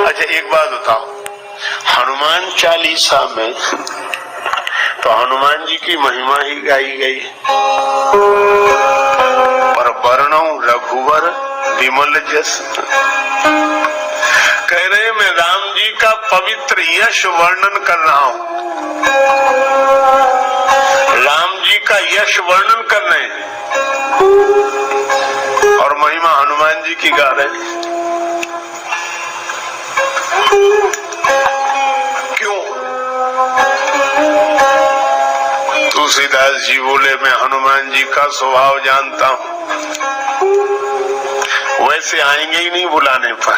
अच्छा एक बात बताओ, हनुमान चालीसा में तो हनुमान जी की महिमा ही गाई गई, पर वर्णो रघुवर विमल जस। कह रहे मैं राम जी का पवित्र यश वर्णन कर रहा हूं, राम जी का यश वर्णन कर रहे हैं और महिमा हनुमान जी की गा रहे हैं। क्यों? तुलसीदास जी बोले मैं हनुमान जी का स्वभाव जानता हूं, वैसे आएंगे ही नहीं बुलाने पर।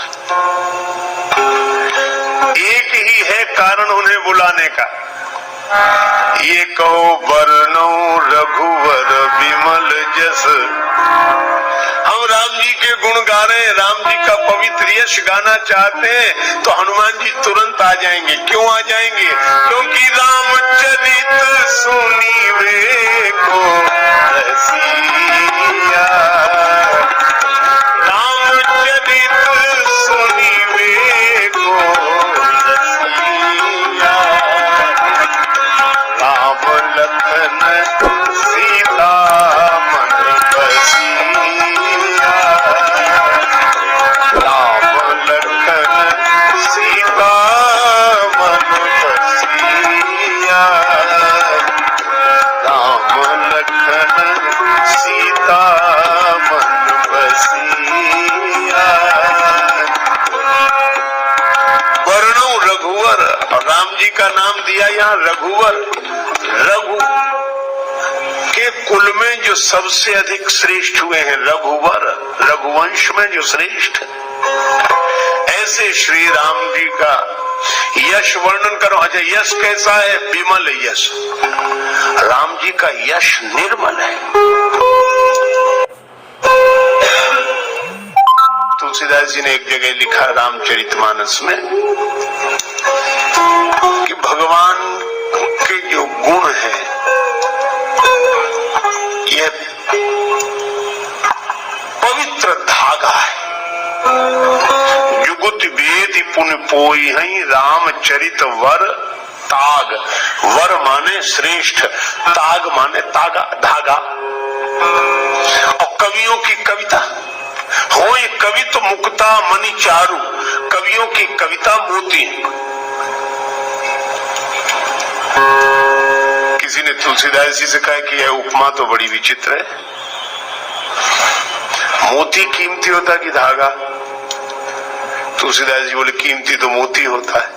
एक ही है कारण उन्हें बुलाने का, ये कहो वर्णो रघुवर विमल जस। हम राम जी के गुण गा रहे हैं, राम जी का पवित्र यश गाना चाहते हैं तो हनुमान जी तुरंत आ जाएंगे। क्यों आ जाएंगे? क्योंकि रामचरित सुनीवे को रसिया, रामचरित सुनीवे को रसिया, राम लखन सीता मन बसिया, राम लखन सीता मन बसिया, राम लखन सीता मन बसिया। वर्णो रघुवर, और राम जी का नाम दिया यहाँ रघुवर। रघु के कुल में जो सबसे अधिक श्रेष्ठ हुए हैं रघुवर, रघुवंश में जो श्रेष्ठ, ऐसे श्री राम जी का यश वर्णन करो। अच्छा यश कैसा है? विमल यश। राम जी का यश निर्मल है। तुलसीदास जी ने एक जगह लिखा रामचरितमानस में कि भगवान के जो गुण है यह पवित्र धागा है। जुगुत वेद पुण्य पोई है रामचरित वर ताग। वर माने श्रेष्ठ, ताग माने तागा, धागा। और कवियों की कविता हो, ये कवि तो मुक्ता मणि चारु, कवियों की कविता मोती। किसी ने तुलसीदास जी से कहा कि यह उपमा तो बड़ी विचित्र है, मोती कीमती होता कि धागा? तुलसीदास जी बोले कीमती तो मोती होता है।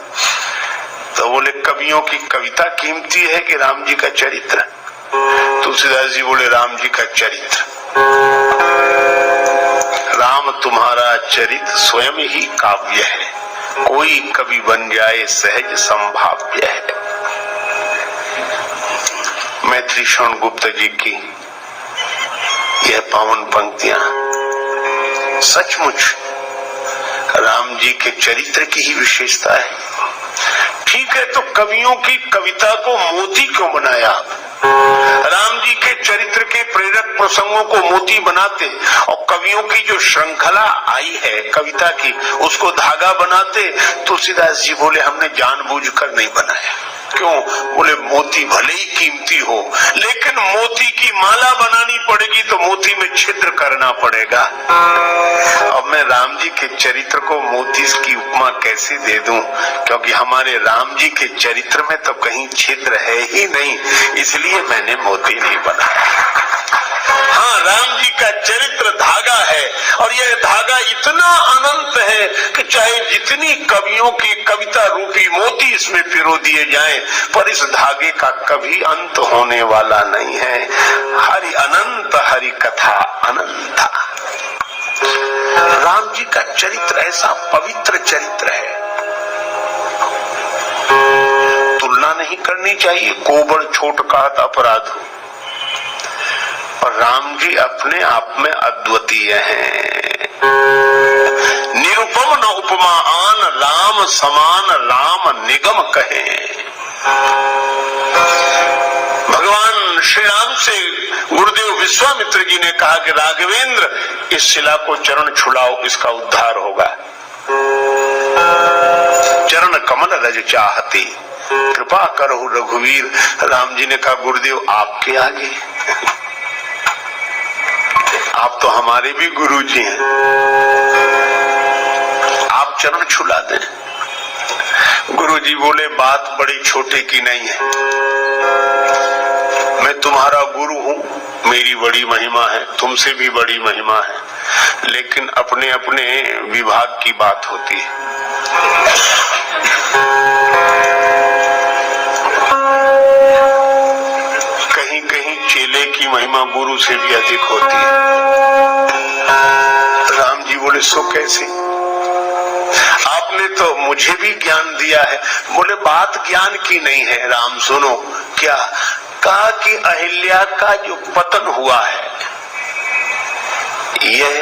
तो बोले कवियों की कविता कीमती है कि राम जी का चरित्र? तुलसीदास जी बोले राम जी का चरित्र। राम तुम्हारा चरित्र स्वयं ही काव्य है, कोई कवि बन जाए सहज संभाव्य है। मैत्री शरण गुप्त जी की यह पावन पंक्तियां सचमुच राम जी के चरित्र की ही विशेषता है। ठीक है, तो कवियों की कविता को मोती क्यों बनाया? राम जी के चरित्र के प्रेरक प्रसंगों को मोती बनाते और कवियों की जो श्रृंखला आई है कविता की उसको धागा बनाते। तुलसीदास जी बोले हमने जानबूझकर नहीं बनाया। क्यों? बोले मोती भले ही कीमती हो, लेकिन मोती की माला बनानी पड़ेगी तो मोती में छिद्र करना पड़ेगा। अब मैं राम जी के चरित्र को मोती की उपमा कैसे दे दूं? क्योंकि हमारे राम जी के चरित्र में तो कहीं छिद्र है ही नहीं, इसलिए मैंने मोती नहीं बनाया। हाँ, राम जी का चरित्र धागा है और यह धागा इतना अनंत है कि चाहे जितनी कवियों की कविता रूपी मोती इसमें पिरो दिए जाएं, पर इस धागे का कभी अंत होने वाला नहीं है। हरि अनंत, हरि कथा अनंत। राम जी का चरित्र ऐसा पवित्र चरित्र है, तुलना नहीं करनी चाहिए। कोबड़ छोट कहत अपराध हो, और राम जी अपने आप में अद्वितीय हैं। निरुपम न उपमा आन, राम समान राम निगम कहे। भगवान श्री राम से गुरुदेव विश्वामित्र जी ने कहा कि राघवेंद्र इस शिला को चरण छुलाओ, इसका उद्धार होगा। कमल रज चाहते, कृपा करो रघुवीर। राम जी ने कहा गुरुदेव आपके आगे, आप तो हमारे भी गुरु जी हैं, आप चरण छुला दें। गुरु जी बोले बात बड़ी छोटे की नहीं है, मैं तुम्हारा गुरु हूं, मेरी बड़ी महिमा है, तुमसे भी बड़ी महिमा है, लेकिन अपने अपने विभाग की बात होती है। कहीं कहीं चेले की महिमा गुरु से भी अधिक होती है। राम जी बोले सो कैसे? आपने तो मुझे भी ज्ञान दिया है। बोले बात ज्ञान की नहीं है राम, सुनो। क्या? कहा कि अहिल्या का जो पतन हुआ है यह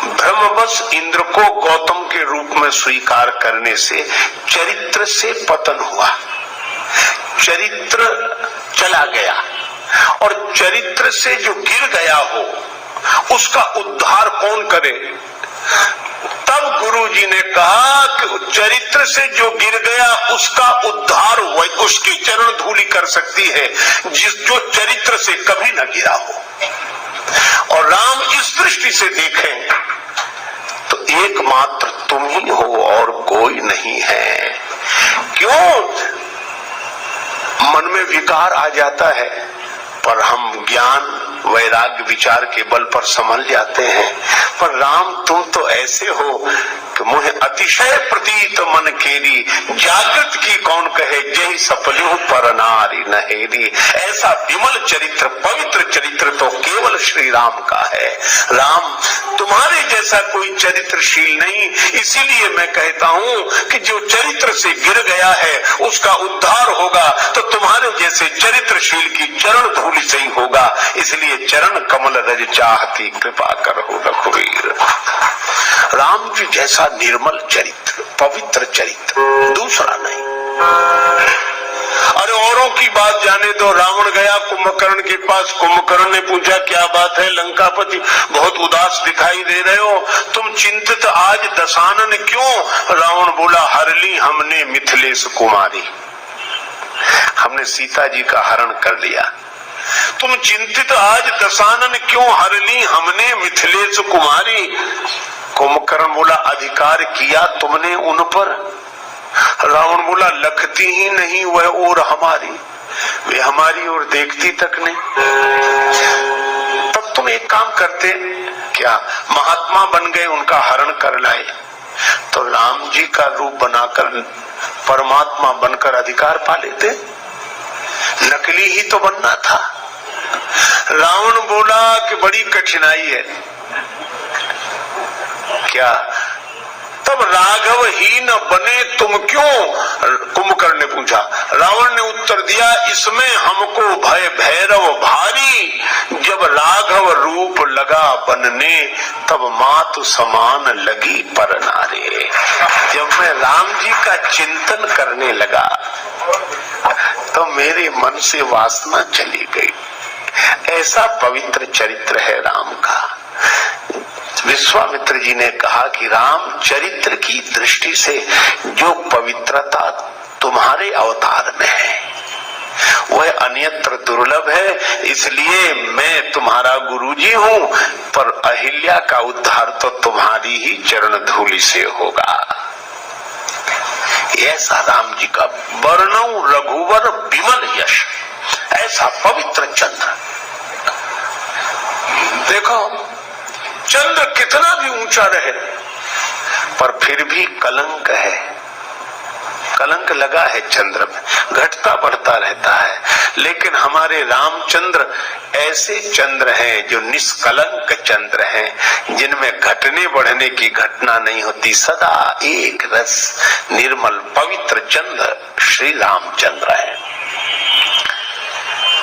ब्रह्मवश इंद्र को गौतम के रूप में स्वीकार करने से चरित्र से पतन हुआ, चरित्र चला गया, और चरित्र से जो गिर गया हो उसका उद्धार कौन करे? तब गुरु जी ने कहा कि चरित्र से जो गिर गया उसका उद्धार उसकी चरण धूलि कर सकती है जो चरित्र से कभी न गिरा हो। और राम इस दृष्टि से देखें तो एकमात्र तुम ही हो और कोई नहीं है। क्यों? मन में विकार आ जाता है पर हम ज्ञान वैराग्य विचार के बल पर संभल जाते हैं। पर राम तुम तो ऐसे हो कि मुझे अतिशय प्रतीत मन केरी, जागृत की कौन कहे जय सपलू पर नारी नहेरी। ऐसा विमल चरित्र, पवित्र चरित्र तो केवल श्री राम का है। राम तुम्हारे जैसा कोई चरित्रशील नहीं, इसीलिए मैं कहता हूँ कि जो चरित्र से गिर गया है उसका उद्धार होगा तो तुम्हारे जैसे चरित्रशील की चरण धूलि से ही होगा। इसलिए चरण कमल रज चाहती, कृपा करो रघुवीर। राम जी जैसा निर्मल चरित्र, पवित्र चरित्र दूसरा नहीं। अरे औरों की बात जाने दो। रावण गया कुंभकर्ण के पास, कुंभकर्ण ने पूछा क्या बात है लंकापति, बहुत उदास दिखाई दे रहे हो, तुम चिंतित आज दशानन क्यों? रावण बोला हरली हमने मिथिलेश कुमारी, हमने सीता जी का हरण कर लिया। तुम चिंतित आज दशानन क्यों? हरली हमने मिथिलेश कुमारी। कुंभकर्ण बोला अधिकार किया तुमने उन पर? रावण बोला लखती ही नहीं वह और हमारी, वे हमारी ओर देखती तक नहीं। तब तुम एक काम करते, क्या महात्मा बन गए, उनका हरण कर लाए, तो राम जी का रूप बनाकर परमात्मा बनकर अधिकार पा लेते। नकली ही तो बनना था। रावण बोला कि बड़ी कठिनाई है। क्या? तब राघव ही न बने तुम क्यों? कुंभकर्ण ने पूछा। रावण ने उत्तर दिया इसमें हमको भय भैरव भारी, जब राघव रूप लगा बनने तब मातु समान लगी पर नारे। जब मैं राम जी का चिंतन करने लगा तो मेरे मन से वासना चली गई। ऐसा पवित्र चरित्र है राम का। विश्वामित्र जी ने कहा कि राम चरित्र की दृष्टि से जो पवित्रता तुम्हारे अवतार में है वह अन्यत्र दुर्लभ है, इसलिए मैं तुम्हारा गुरुजी हूं, पर अहिल्या का उद्धार तो तुम्हारी ही चरण धूलि से होगा। ऐसा राम जी का वर्णौ रघुवर विमल यश, ऐसा पवित्र चंद्र। देखो चंद्र कितना भी ऊंचा रहे पर फिर भी कलंक है, कलंक लगा है चंद्र में, घटता बढ़ता रहता है। लेकिन हमारे रामचंद्र ऐसे चंद्र हैं जो निष्कलंक चंद्र हैं, जिनमें घटने बढ़ने की घटना नहीं होती, सदा एक रस निर्मल पवित्र चंद्र श्री रामचंद्र है।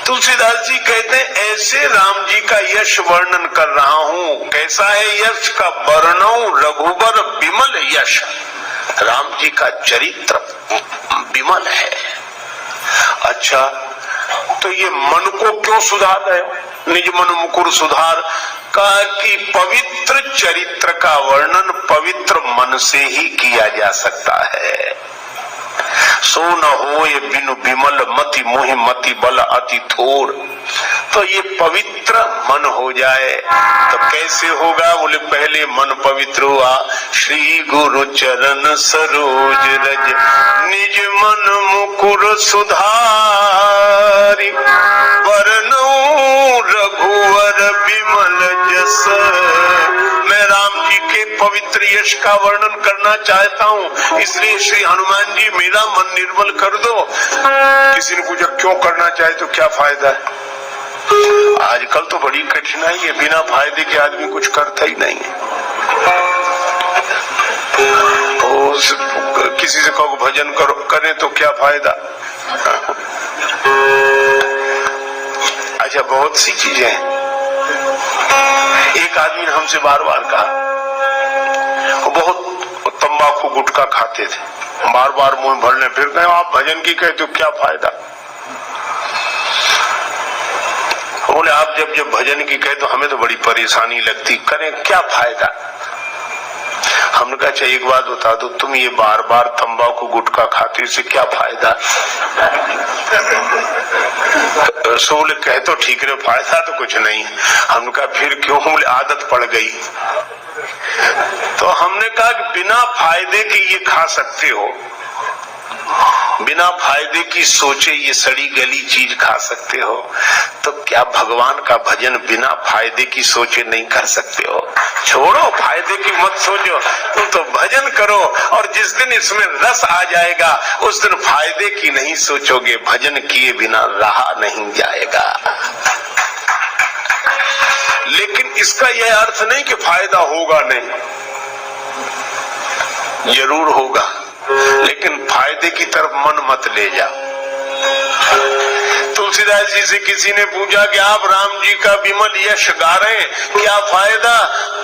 तुलसीदास जी कहते हैं ऐसे राम जी का यश वर्णन कर रहा हूं। कैसा है यश का? वर्णौ रघुबर विमल यश। राम जी का चरित्र विमल है। अच्छा तो ये मन को क्यों सुधार रहे हो? निज मन मुकुर सुधार। कहा कि पवित्र चरित्र का वर्णन पवित्र मन मन से ही किया जा सकता है। सो न होए बिनु विमल मति मोहि मति बल अति थोर। तो ये पवित्र मन हो जाए तो कैसे होगा? बोले पहले मन पवित्र हुआ, श्री गुरु चरण सरोज रज निज मन मुकुर सुधारि बरनऊ रघुवर विमल जस। मैं राम जी के पवित्र यश का वर्णन करना चाहता हूँ, इसलिए श्री हनुमान जी मेरा मन निर्मल कर दो। किसी ने पूछा क्यों करना चाहे तो क्या फायदा है? आजकल तो बड़ी कठिनाई है, बिना फायदे के आदमी कुछ करता ही नहीं है। किसी से कहो भजन करो, करें तो क्या फायदा? अच्छा, बहुत सी चीजें हैं। एक आदमी ने हमसे बार बार कहा, वो बहुत तंबाकू गुटखा खाते थे, बार बार मुंह भरने, फिर कहे आप भजन की कहे तो क्या फायदा? बोले आप जब जब भजन की कहे तो हमें तो बड़ी परेशानी लगती, करें क्या फायदा? हमने कहा अच्छा एक बात बता दो, तुम ये बार बार तंबाकू गुटखा खाते हो, इससे क्या फायदा? रसूल कहे तो ठीक है, फायदा तो कुछ नहीं। हमने कहा फिर क्यों? बोले आदत पड़ गई। तो हमने कहा कि बिना फायदे के ये खा सकते हो, बिना फायदे की सोचे ये सड़ी गली चीज खा सकते हो, तो क्या भगवान का भजन बिना फायदे की सोचे नहीं कर सकते हो? छोड़ो फायदे की मत सोचो, तुम तो भजन करो, और जिस दिन इसमें रस आ जाएगा उस दिन फायदे की नहीं सोचोगे, भजन किए बिना रहा नहीं जाएगा। लेकिन इसका यह अर्थ नहीं कि फायदा होगा नहीं, जरूर होगा, लेकिन फायदे की तरफ मन मत ले जाओ। तुलसीदास जी से किसी ने पूछा कि आप राम जी का विमल यश गा रहे हैं, क्या फायदा,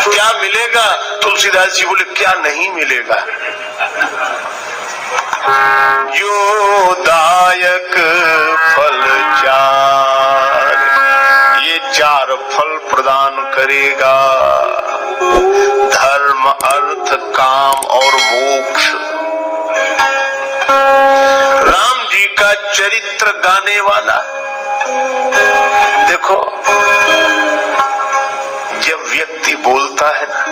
क्या मिलेगा? तुलसीदास जी बोले क्या नहीं मिलेगा? जो दायक फल चार, ये चार फल प्रदान करेगा, धर्म अर्थ काम और मोक्ष। राम जी का चरित्र गाने वाला, देखो जब व्यक्ति बोलता है ना,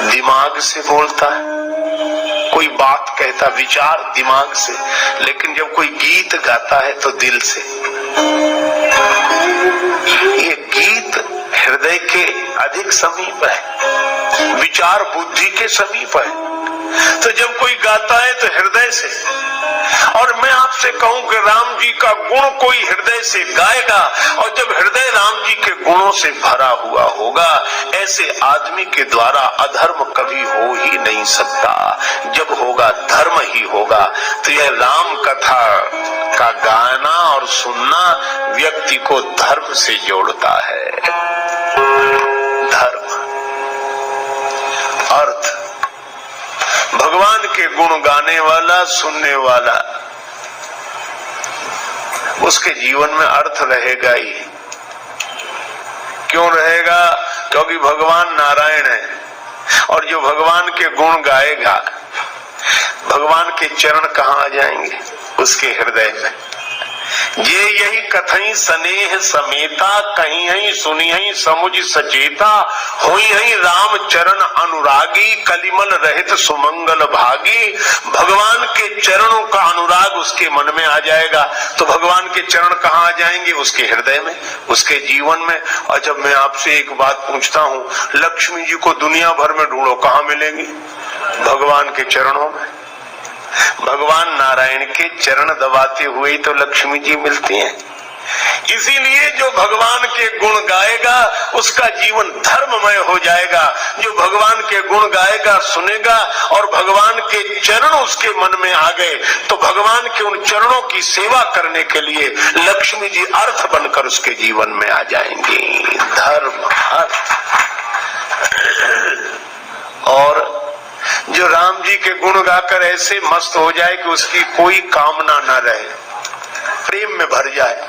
दिमाग से बोलता है, कोई बात कहता विचार दिमाग से, लेकिन जब कोई गीत गाता है तो दिल से। ये गीत हृदय के अधिक समीप है, विचार बुद्धि के समीप है। तो जब कोई गाता है तो हृदय से, और मैं आपसे कहूं कि राम जी का गुण कोई हृदय से गाएगा, और जब हृदय राम जी के गुणों से भरा हुआ होगा, ऐसे आदमी के द्वारा अधर्म कभी हो ही नहीं सकता। जब होगा धर्म ही होगा। तो यह राम कथा का गाना और सुनना व्यक्ति को धर्म से जोड़ता है। धर्म, अर्थ, भगवान के गुण गाने वाला, सुनने वाला, उसके जीवन में अर्थ रहेगा ही। क्यों रहेगा? क्योंकि भगवान नारायण है, और जो भगवान के गुण गाएगा, भगवान के चरण कहाँ आ जाएंगे? उसके हृदय में। ये यही कथई स्नेह समेता, कहीं हई सुनी हई समुझ सचेता, होई हई राम चरण अनुरागी, कलिमल रहित सुमंगल भागी। भगवान के चरणों का अनुराग उसके मन में आ जाएगा, तो भगवान के चरण कहाँ आ जाएंगे? उसके हृदय में, उसके जीवन में। और जब मैं आपसे एक बात पूछता हूँ, लक्ष्मी जी को दुनिया भर में ढूंढो, कहाँ मिलेंगी? भगवान के चरणों में। भगवान नारायण के चरण दबाते हुए ही तो लक्ष्मी जी मिलती हैं। इसीलिए जो भगवान के गुण गाएगा उसका जीवन धर्ममय हो जाएगा। जो भगवान के गुण गाएगा, सुनेगा, और भगवान के चरण उसके मन में आ गए, तो भगवान के उन चरणों की सेवा करने के लिए लक्ष्मी जी अर्थ बनकर उसके जीवन में आ जाएंगी। धर्म, अर्थ। और जो राम जी के गुण गाकर ऐसे मस्त हो जाए कि उसकी कोई कामना न रहे, प्रेम में भर जाए।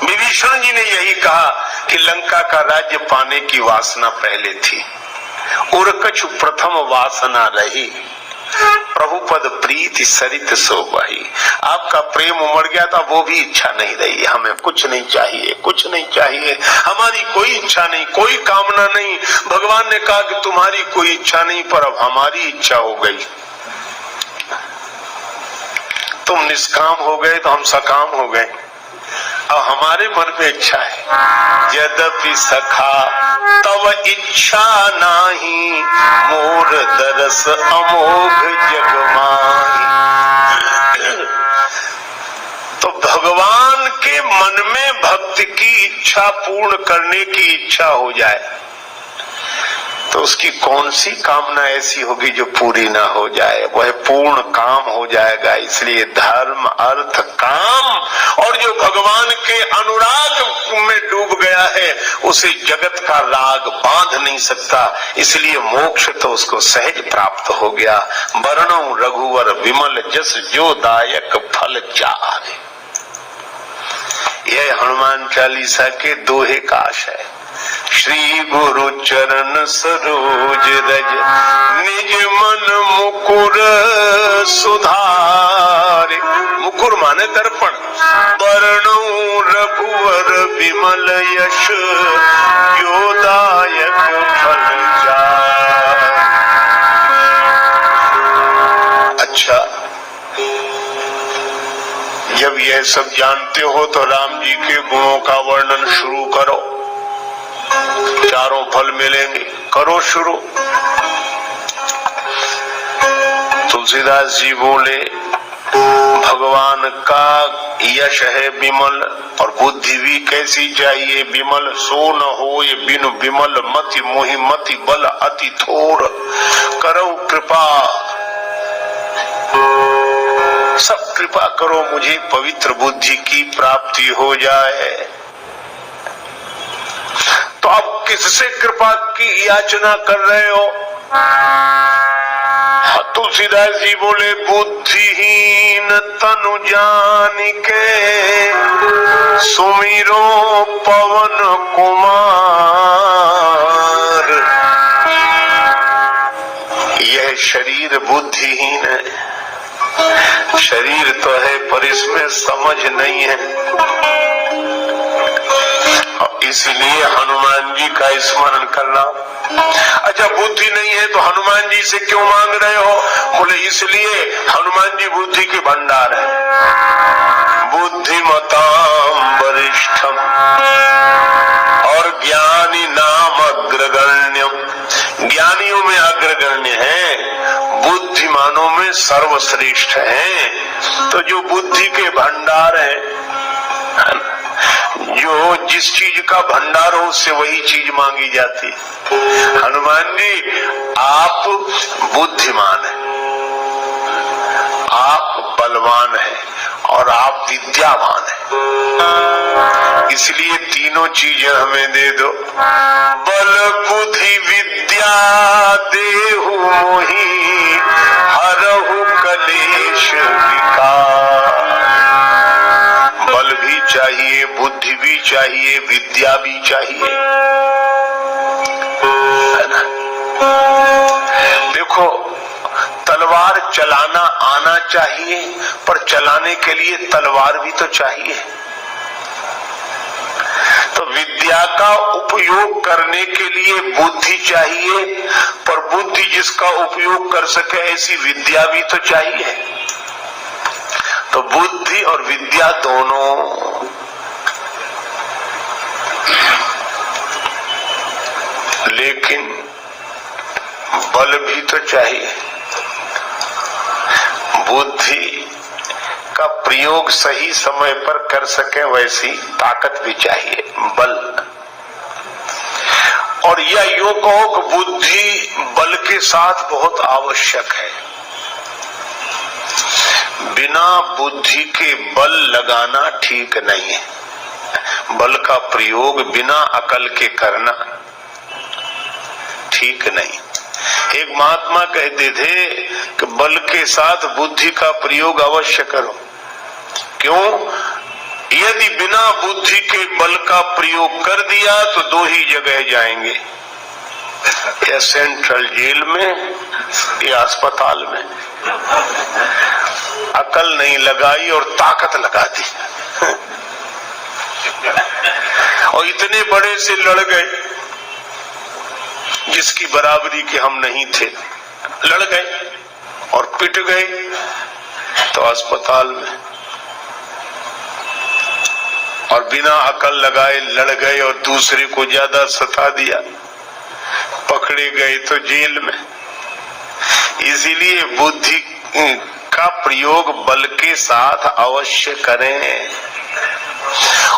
विभीषण जी ने यही कहा कि लंका का राज्य पाने की वासना पहले थी, उरकछु प्रथम वासना रही, प्रभुपद प्रीति सरित सो बही। आपका प्रेम उमड़ गया था, वो भी इच्छा नहीं रही, हमें कुछ नहीं चाहिए, कुछ नहीं चाहिए, हमारी कोई इच्छा नहीं, कोई कामना नहीं। भगवान ने कहा कि तुम्हारी कोई इच्छा नहीं, पर अब हमारी इच्छा हो गई। तुम निष्काम हो गए तो हम सकाम हो गए, अब हमारे मन में इच्छा है। यद्यपि सखा तव इच्छा नाही, मोर दरस अमोघ जग माही। तो भगवान के मन में भक्त की इच्छा पूर्ण करने की इच्छा हो जाए तो उसकी कौन सी कामना ऐसी होगी जो पूरी ना हो जाए, वह पूर्ण काम हो जाएगा। इसलिए धर्म अर्थ काम, और जो भगवान के अनुराग में डूब गया है उसे जगत का राग बांध नहीं सकता, इसलिए मोक्ष तो उसको सहज प्राप्त हो गया। वर्णो रघुवर विमल जस जो दायक फल चाहे। यह हनुमान चालीसा के दोहे का आशय है। श्री गुरु चरण सरोज रज, निज मन मुकुर सुधारे। मुकुर माने दर्पण। वर्णो रघुवर विमल यश, जो दायक फल चाहे। अच्छा, जब यह सब जानते हो तो राम जी के गुणों का वर्णन शुरू करो। चारों फल मिलेंगे, करो शुरू। तुलसीदास जी बोले भगवान का यश है विमल, और बुद्धि भी कैसी चाहिए विमल। सो न होए बिनु विमल मति, मोहि मति बल अति थोर। करो कृपा, सब कृपा करो मुझे पवित्र बुद्धि की प्राप्ति हो जाए। तो अब किससे कृपा की याचना कर रहे हो? तुलसीदास जी बोले बुद्धिहीन तनु जान के, सुमिरो पवन कुमार। यह शरीर बुद्धिहीन है, शरीर तो है पर इसमें समझ नहीं है। इसलिए हनुमान जी का स्मरण करना। अच्छा, बुद्धि नहीं है तो हनुमान जी से क्यों मांग रहे हो? बोले इसलिए हनुमान जी बुद्धि के भंडार है। बुद्धिमताम वरिष्ठम और ज्ञानी नाम अग्रगण्यम। ज्ञानियों में अग्रगण्य है, बुद्धिमानों में सर्वश्रेष्ठ है। तो जो बुद्धि के भंडार है, जो जिस चीज का भंडार हो उससे वही चीज मांगी जाती। हनुमान जी आप बुद्धिमान हैं, आप बलवान हैं और आप विद्यावान हैं, इसलिए तीनों चीजें हमें दे दो। बल बुद्धि विद्या देहु मोहि, हरहु कलेश विकार। बल भी चाहिए, बुद्धि भी चाहिए, विद्या भी चाहिए, है ना? देखो, तलवार चलाना आना चाहिए, पर चलाने के लिए तलवार भी तो चाहिए। तो विद्या का उपयोग करने के लिए बुद्धि चाहिए, पर बुद्धि जिसका उपयोग कर सके ऐसी विद्या भी तो चाहिए। तो बुद्धि और विद्या दोनों, लेकिन बल भी तो चाहिए। बुद्धि का प्रयोग सही समय पर कर सके वैसी ताकत भी चाहिए, बल। और यह यूं कहो कि बुद्धि बल के साथ बहुत आवश्यक है। बिना बुद्धि के बल लगाना ठीक नहीं है। बल का प्रयोग बिना अकल के करना ठीक नहीं। एक महात्मा कहते थे कि बल के साथ बुद्धि का प्रयोग अवश्य करो। क्यों? यदि बिना बुद्धि के बल का प्रयोग कर दिया तो दो ही जगह जाएंगे, या सेंट्रल जेल में या अस्पताल में। अकल नहीं लगाई और ताकत लगा दी और इतने बड़े से लड़ गए जिसकी बराबरी के हम नहीं थे, लड़ गए और पिट गए तो अस्पताल में, और बिना अकल लगाए लड़ गए और दूसरे को ज्यादा सता दिया, पकड़े गए तो जेल में। इसीलिए बुद्धि का प्रयोग बल के साथ अवश्य करें,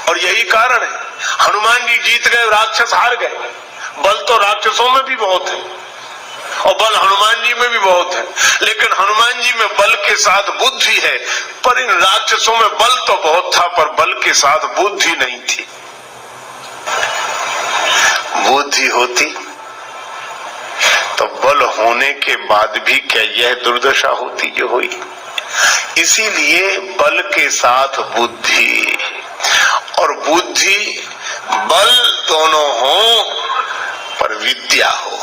और यही कारण है हनुमान जी जीत गए, राक्षस हार गए। बल तो राक्षसों में भी बहुत है और बल हनुमान जी में भी बहुत है, लेकिन हनुमान जी में बल के साथ बुद्धि है, पर इन राक्षसों में बल तो बहुत था पर बल के साथ बुद्धि नहीं थी। बुद्धि होती तो बल होने के बाद भी क्या यह दुर्दशा होती जो हुई। इसीलिए बल के साथ बुद्धि, और बुद्धि बल दोनों हो पर विद्या हो।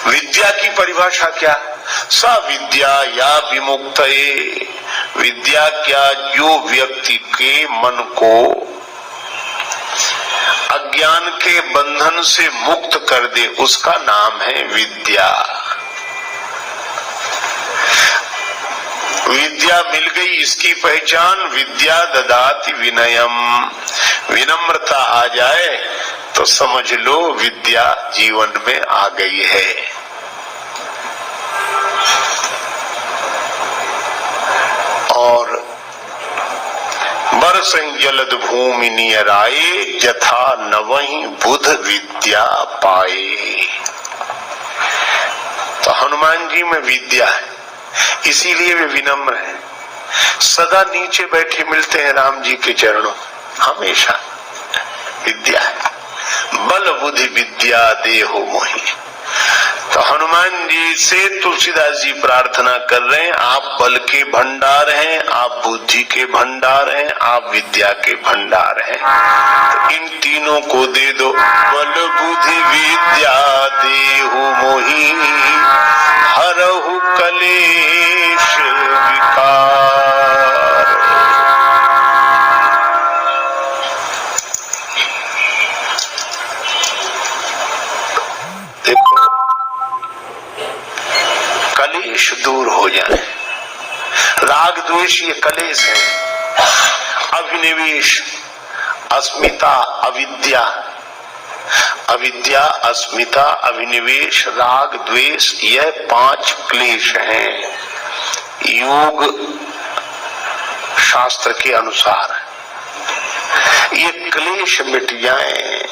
विद्या की परिभाषा क्या? सा विद्या या विमुक्तये, विद्या क्या? जो व्यक्ति के मन को अज्ञान के बंधन से मुक्त कर दे, उसका नाम है विद्या। विद्या मिल गई, इसकी पहचान विद्या ददाति विनयम, विनम्रता आ जाए तो समझ लो विद्या जीवन में आ गई है। और बरसं जलद भूमि नियराए, जथा नवहि बुध विद्या पाए। तो हनुमान जी में विद्या है, इसीलिए वे विनम्र हैं। सदा नीचे बैठे मिलते हैं राम जी के चरणों, हमेशा विद्या है। बल बुद्धि विद्या देहो मोहि। तो हनुमान जी से तुलसीदास जी प्रार्थना कर रहे हैं, आप बल के भंडार हैं, आप बुद्धि के भंडार हैं, आप विद्या के भंडार हैं, तो इन तीनों को दे दो। बल बुद्धि विद्या देहु मोहि, हरहु कलेश विकार। देखो, कलेश दूर हो जाए। राग द्वेष ये कलेश है। अभिनिवेश, अस्मिता, अविद्या, अविद्या, अस्मिता, अभिनिवेश, राग द्वेष, यह 5 क्लेश हैं योग शास्त्र के अनुसार। ये क्लेश मिट जाए,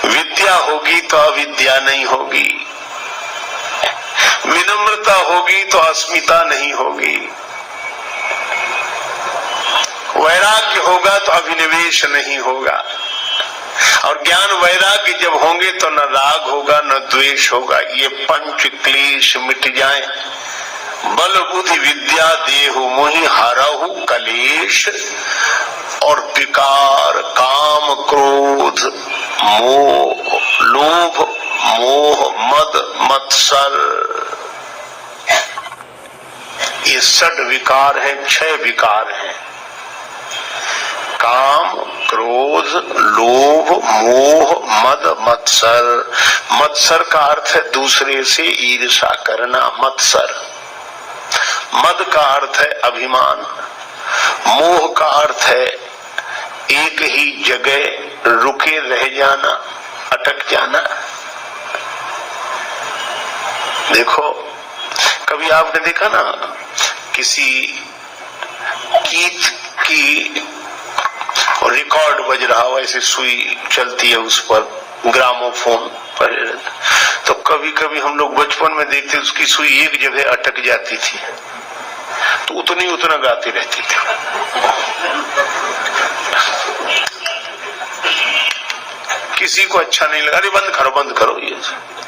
विद्या होगी तो अविद्या नहीं होगी, विनम्रता होगी तो अस्मिता नहीं होगी, वैराग्य होगा तो अभिनिवेश नहीं होगा, और ज्ञान वैराग्य जब होंगे तो न राग होगा न द्वेष होगा। ये 5 क्लेश मिट जाए। बल बुद्धि विद्या देहु मोहि, हरहु कलेश, और विकार, काम क्रोध मोह, लोभ मोह मद मत्सर, ये 6 विकार हैं, 6 विकार हैं। काम क्रोध लोभ मोह मद मत्सर। मत्सर का अर्थ है दूसरे से ईर्ष्या करना, मत्सर। मद का अर्थ है अभिमान। मोह का अर्थ है एक ही जगह रुके रह जाना, अटक जाना। देखो, कभी आपने देखा ना, किसी गीत की रिकॉर्ड बज रहा हो, ऐसे सुई चलती है उस पर, ग्रामोफोन पर, तो कभी कभी हम लोग बचपन में देखते उसकी सुई एक जगह अटक जाती थी तो उतना गाती रहती थी। किसी को अच्छा नहीं लगा, अरे बंद करो ये,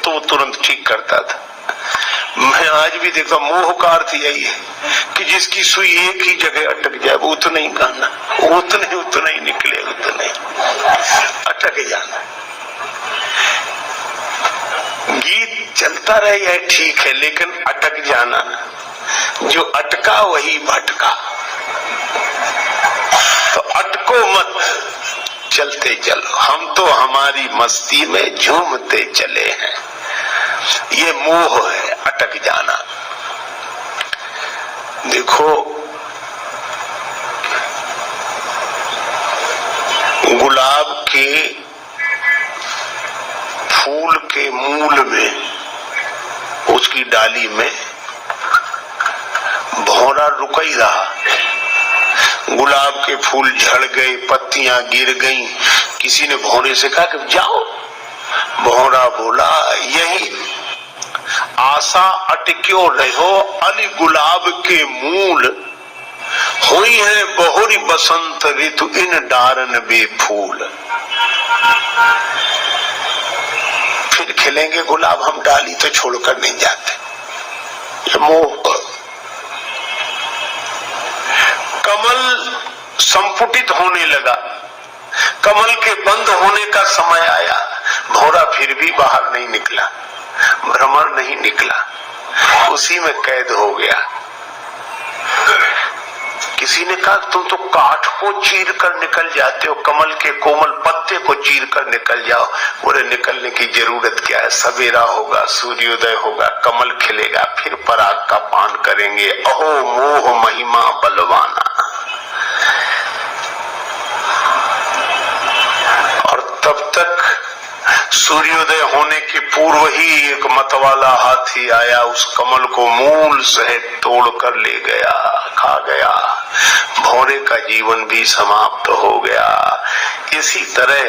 तो वो तुरंत ठीक करता था। मैं आज भी देखता हूं, मोह का अर्थ यही है कि जिसकी सुई एक ही जगह अटक जाए वो उतना ही गाना, उतना ही निकले, उतना ही अटक जाना। गीत चलता रहे यह ठीक है, लेकिन अटक जाना, जो अटका वही भटका। तो अटको मत, चलते चलो। हम तो हमारी मस्ती में झूमते चले हैं। ये मोह है, अटक जाना। देखो, गुलाब के फूल के मूल में, उसकी डाली में भौरा रुक ही रहा। गुलाब के फूल झड़ गए, पत्तियां गिर गईं। किसी ने भौरे से कहा कि जाओ। भौरा बोला, यही आशा अटक्यो रहो अली गुलाब के मूल, हुई है बहुरी बसंत ऋतु इन डारन बेफूल। फिर खिलेंगे गुलाब, हम डाली तो छोड़कर नहीं जाते। ये मोह। कमल संपुटित होने लगा, कमल के बंद होने का समय आया। भौरा फिर भी बाहर नहीं निकला, भ्रमर नहीं निकला, उसी में कैद हो गया। किसी ने कहा तुम तो काठ को चीर कर निकल जाते हो, कमल के कोमल पत्ते को चीर कर निकल जाओ। बोले निकलने की जरूरत क्या है, सवेरा होगा, सूर्योदय होगा, कमल खिलेगा, फिर पराग का पान करेंगे। अहो मोह महिमा बलवाना। और तब तक सूर्योदय होने के पूर्व ही एक मतवाला हाथी आया, उस कमल को मूल सहित तोड़ कर ले गया, खा गया। भौरे का जीवन भी समाप्त हो गया। इसी तरह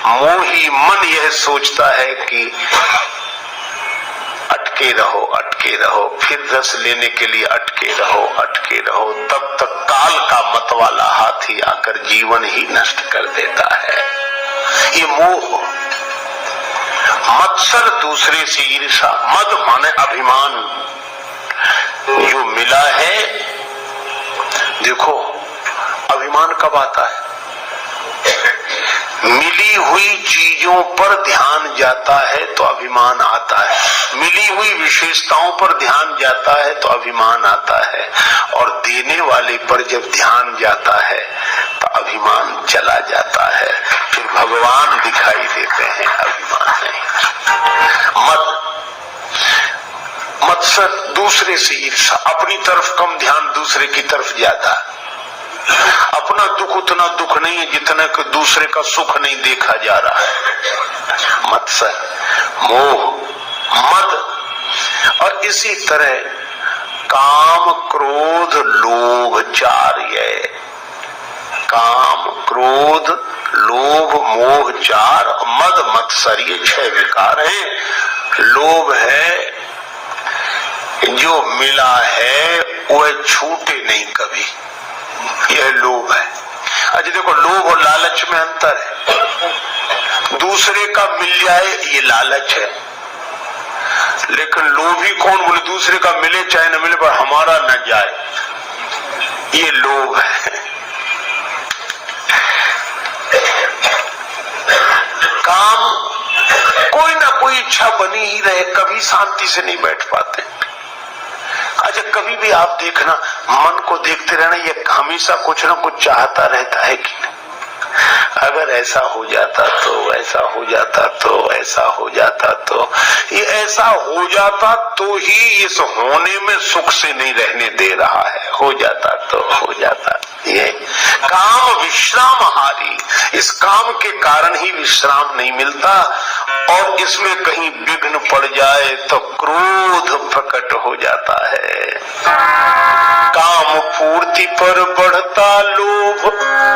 मोही मन यह सोचता है कि अटके रहो, फिर रस लेने के लिए अटके रहो। तब तक काल का मतवाला हाथी आकर जीवन ही नष्ट कर देता है। ये मोह। मत्सर, दूसरे से ईर्षा। मद माने अभिमान। जो मिला है, देखो अभिमान कब आता है? मिली हुई चीजों पर ध्यान जाता है तो अभिमान आता है, मिली हुई विशेषताओं पर ध्यान जाता है तो अभिमान आता है, और देने वाले पर जब ध्यान जाता है तो अभिमान चला जाता है। फिर भगवान दिखाई देते हैं, अभिमान नहीं। मत्सर, दूसरे से ईर्षा। अपनी तरफ कम ध्यान, दूसरे की तरफ ज्यादा। अपना दुख उतना दुख नहीं है जितना कि दूसरे का सुख नहीं देखा जा रहा है। मत्सर, मोह, मद। और इसी तरह काम, क्रोध, लोभ, चार। काम, क्रोध, लोभ, मोह, चार। मद, मत्सर, ये 6 विकार हैं। लोभ है, जो मिला है वह छूटे नहीं कभी, यह लोभ है। अच्छा देखो, लोभ और लालच में अंतर है। दूसरे का मिल जाए ये लालच है, लेकिन लोभी कौन? बोले दूसरे का मिले चाहे न मिले पर हमारा न जाए, ये लोभ है। काम, कोई ना कोई इच्छा बनी ही रहे, कभी शांति से नहीं बैठ पाते। अच्छा कभी भी आप देखना, मन को देखते रहना, ये हमेशा कुछ ना कुछ चाहता रहता है कि अगर ऐसा हो जाता तो, ऐसा हो जाता तो, ऐसा हो जाता तो। ये ऐसा हो जाता तो ही इस होने में सुख से नहीं रहने दे रहा है। हो जाता तो हो जाता। ये काम विश्राम हारी, इस काम के कारण ही विश्राम नहीं मिलता, और इसमें कहीं विघ्न पड़ जाए तो क्रोध प्रकट हो जाता है। काम पूर्ति पर बढ़ता लोभ।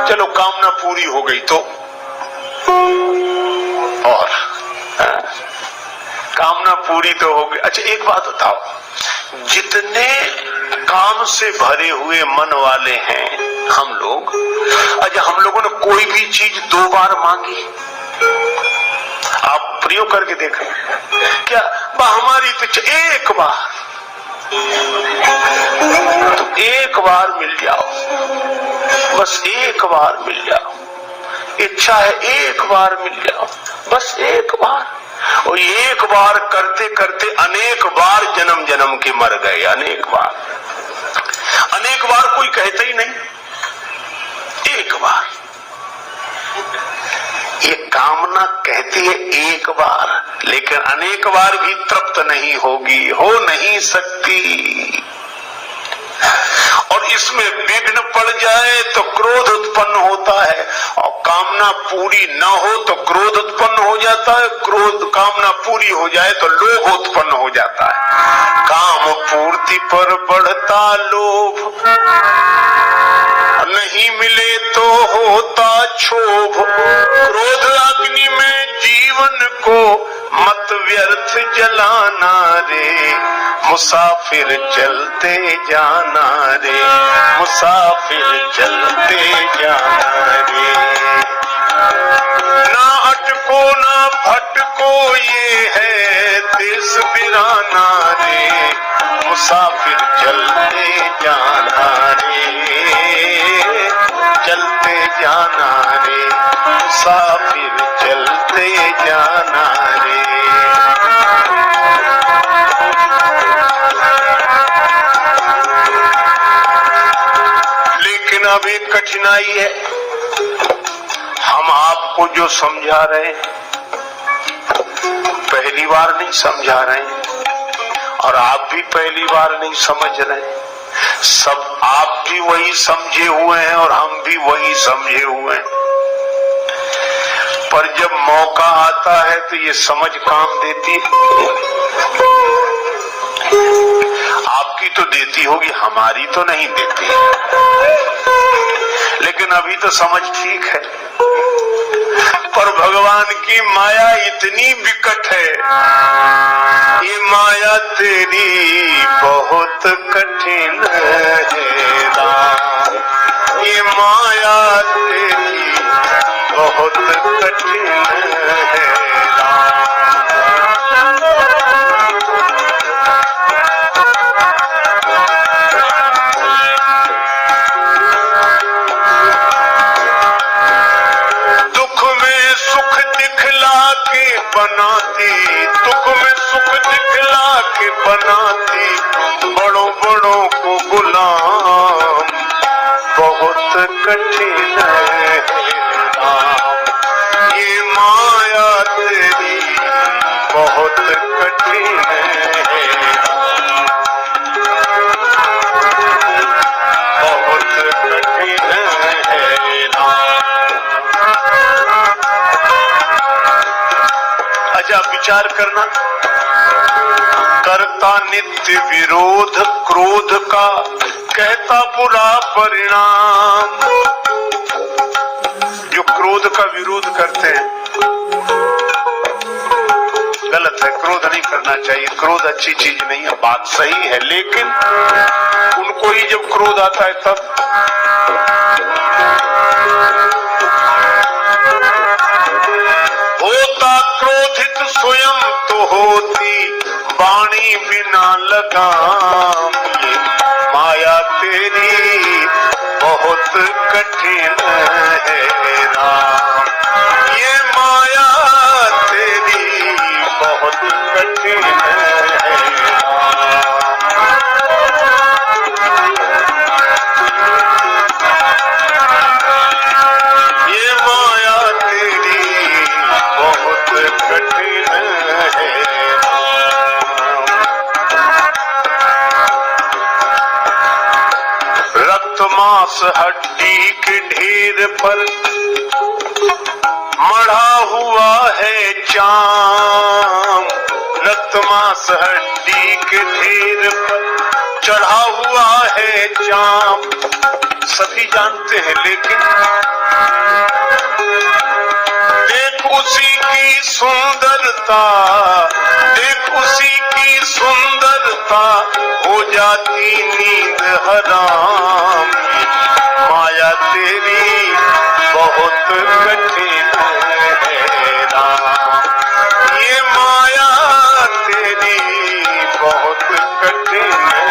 चलो कामना पूरी हो गई तो, और कामना पूरी तो हो गई। अच्छा एक बात बताओ, जितने काम से भरे हुए मन वाले हैं हम लोग, अच्छा हम लोगों ने कोई भी चीज 2 बार मांगी? आप प्रयोग करके देखें क्या? हमारी तो एक बार, तो एक बार मिल जाओ, बस एक बार मिल जाओ। इच्छा है एक बार मिल जाओ, बस एक बार। और एक बार करते करते अनेक बार जन्म जन्म के मर गए, अनेक बार। अनेक बार कोई कहता ही नहीं, एक बार। ये कामना कहती है एक बार, लेकिन अनेक बार भी तृप्त नहीं होगी, हो नहीं सकती। और इसमें विघ्न पड़ जाए तो क्रोध उत्पन्न होता है, और कामना पूरी न हो तो क्रोध उत्पन्न हो जाता है, क्रोध कामना पूरी हो जाए तो लोभ उत्पन्न हो जाता है। काम पूर्ति पर बढ़ता लोभ, नहीं मिले तो होता क्षोभ। क्रोध अग्नि में जीवन को मत व्यर्थ जलाना रे, मुसाफिर चलते जाना रे, मुसाफिर चलते जाना रे। ना अटको ना भटको ये है देश बिराना रे, मुसाफिर चलते जाना रे, चलते जाना रे, मुसाफिर चलते जाना रे। लेकिन अब एक कठिनाई है, हम आपको जो समझा रहे हैं पहली बार नहीं समझा रहे हैं, और आप भी पहली बार नहीं समझ रहे। सब आप भी वही समझे हुए हैं और हम भी वही समझे हुए हैं। पर जब मौका आता है तो ये समझ काम देती है। आपकी तो देती होगी, हमारी तो नहीं देती। लेकिन अभी तो समझ ठीक है, पर भगवान की माया इतनी विकट है, ये माया तेरी बहुत कठिन है राम, ये माया तेरी बहुत कठिन है राम। दुख में सुख दिखला के बनाती, दुख में सुख दिखला के बनाती, बड़ों बड़ों को गुलाम बहुत कठिन है राम, ये माया तेरी बहुत कठिन है, बहुत कठिन है राम। अच्छा विचार करना, करता नित्य विरोध क्रोध का, कहता बुरा परिणाम। जो क्रोध का विरोध करते हैं गलत है, क्रोध नहीं करना चाहिए, क्रोध अच्छी चीज नहीं है, बात सही है। लेकिन उनको ही जब क्रोध आता है तब होता क्रोधित स्वयं तो होती वाणी बिना लगाम, ये माया तेरी बहुत कठिन है राम, ये माया तेरी बहुत कठिन है राम। ये माया तेरी बहुत कठिन है राम। रक्त मांस हड्डी के ढेर पर मढ़ा हुआ है चाम, रक्त मांस हड्डी के ढेर पर चढ़ा हुआ है चाम। सभी जानते हैं, लेकिन देख उसी की सुंदरता, देख उसी की सुंदरता, हो जाती नींद हराम, माया तेरी बहुत कठिन है राम, ये माया तेरी बहुत कठिन है।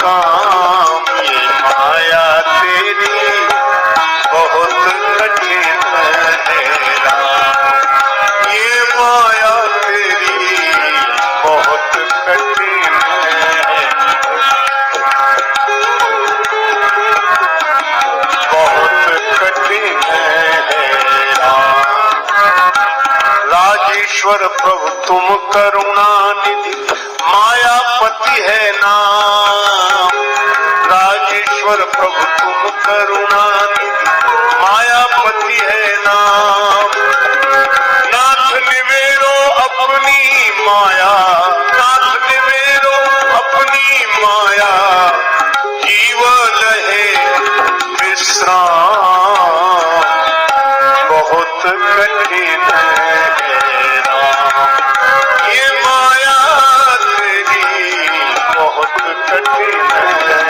काम, ये माया तेरी बहुत कठिन है राम, ये माया तेरी बहुत कठिन है, बहुत कठिन है राम। राजेश्वर प्रभु तुम करुणा निधि, मायापति है नाम, राजेश्वर प्रभु तुम करुणा निधि, मायापति है नाम। नाथ निवेरो अपनी माया, नाथ निवेरो अपनी माया, जीव लहे विश्राम, बहुत कठिन है राम, ये माया तेरी बहुत कठिन है,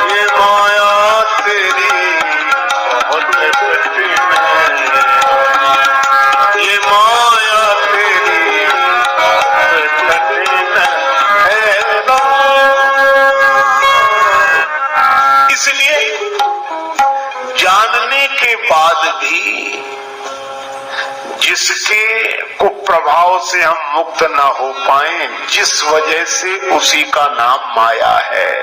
ये माया तेरी बहुत कठिन है, ये माया तेरी बहुत कठिन है राम। इसलिए जानने के बाद भी जिसके कुप्रभाव से हम मुक्त न हो पाए, जिस वजह से उसी का नाम माया है।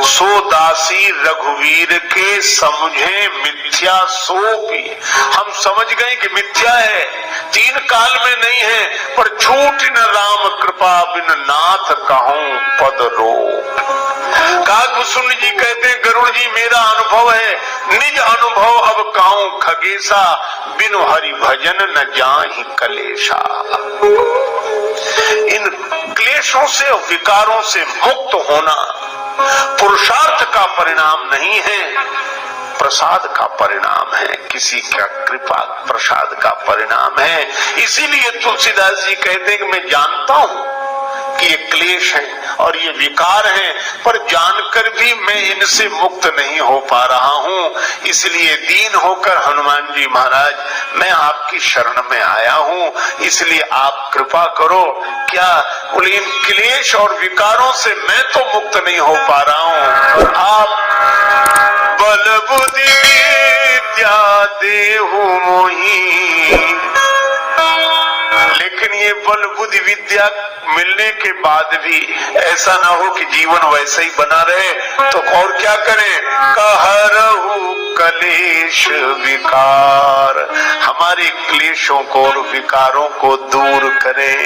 सो दासी रघुवीर के समझे मिथ्या सो भी, हम समझ गए कि मिथ्या है, तीन काल में नहीं है, पर झूठ न राम कृपा बिन नाथ कहूं पद रोप। काकभूषण जी कहते हैं गरुड़ जी मेरा अनुभव है, निज अनुभव अब कहूं खगेशा, बिनु हरि भजन न जाहि कलेशा। इन क्लेशों से और विकारों से मुक्त होना पुरुषार्थ का परिणाम नहीं है, प्रसाद का परिणाम है, किसी का कृपा प्रसाद का परिणाम है। इसीलिए तुलसीदास जी कहते हैं कि मैं जानता हूं कि ये क्लेश है और ये विकार है, पर जानकर भी मैं इनसे मुक्त नहीं हो पा रहा हूँ। इसलिए दीन होकर हनुमान जी महाराज मैं आपकी शरण में आया हूँ, इसलिए आप कृपा करो। क्या बोले, इन क्लेश और विकारों से मैं तो मुक्त नहीं हो पा रहा हूँ, आप बल बुद्धि विद्या देहु मोहि। लेकिन ये बल बुद्धि विद्या मिलने के बाद भी ऐसा ना हो कि जीवन वैसे ही बना रहे, तो और क्या करें? कहरहु कलेश विकार, हमारे क्लेशों को और विकारों को दूर करें।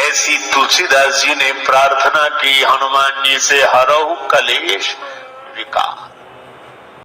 ऐसी तुलसीदास जी ने प्रार्थना की हनुमान जी से, हरहु कलेश विकार।